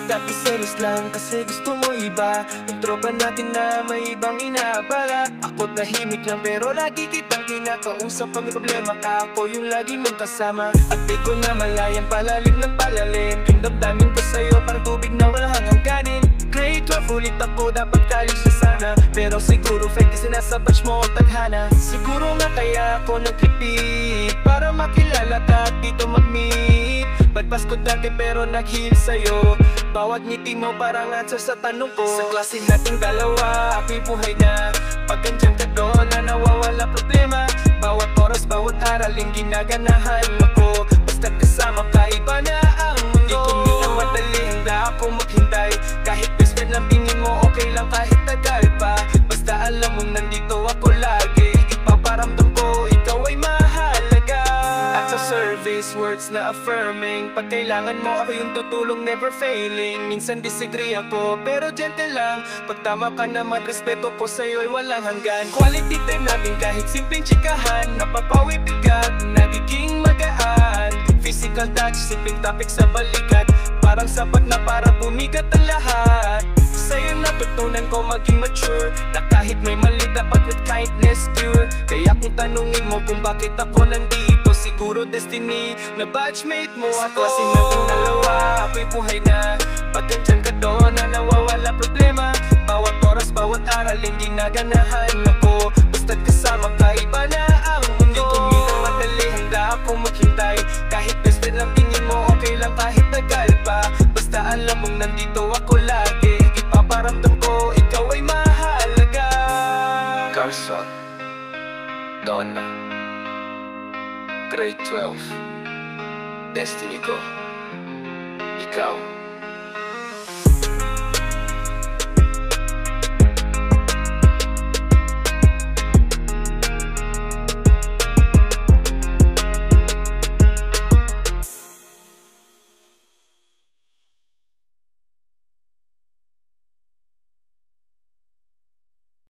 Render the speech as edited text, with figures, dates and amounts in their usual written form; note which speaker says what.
Speaker 1: dati selos lang kasi gusto mo iba. Yung tropa natin na may ibang inaabala. Ako tahimik lang pero lagi kitang kinakausap. Pag may problema ka, ako yung lagi mong kasama. At di ko na malayang palalim ng palalim. Yung damdamin ko sa'yo parang tubig na walang hangganin. Grade 12 ulit ako, dapat college na sana. Pero siguro fake kasi nasa batch mo o tadhana. Siguro nga kaya ako nag-repeat para makilala ka at dito mag-meet. Pagpas ko dati pero nag-heal sa'yo. Bawat ngiti mo parang answer sa tanong ko. Sa klase nating dalawa, ako'y buhay na. Pag andyan ka doon na nawawala problema. Bawat oras, bawat araling ginaganahan ako. Basta kasama ka, iba na ang mundo. Di ko nila madali, handa ako maghintay. Kahit best friend lang tingin mo, okay lang kahit tagal pa. Basta alam mo nandito ako lagi. Ipaparamdam ko, ikaw ay mahalaga. At sa service, words na affirming. Pag kailangan mo, ako yung tutulong, never failing. Minsan disagree ako, pero gentle lang. Pag tama ka naman, respeto ko sa'yo ay walang hanggan. Quality time namin kahit simpleng chikahan. Napapawi bigat, nagiging magaan. Physical touch, simpleng topic sa balikat. Parang sapat na para bumigat ang lahat. Sa'yo natutunan ko maging mature, na kahit may mali dapat with kindness cure. Kaya kung tanungin mo kung bakit ako nandito, siguro destiny na batchmate mo ako. Sa klase natin dalawa, ako'y buhay na. Pag andyan ka doon na nawawala problema. Bawat oras, bawat araling ginaganahan ako. Basta't kasama ka, iba na ang mundo. Di ko minang madali, handa ako maghintay. Kahit best friend lang tingin mo, okay lang kahit tagal pa. Basta alam mong nandito ako lagi. Ipaparamdam ko, ikaw ay mahalaga. Carson Donna, Grade 12, Destiny ko, ikaw.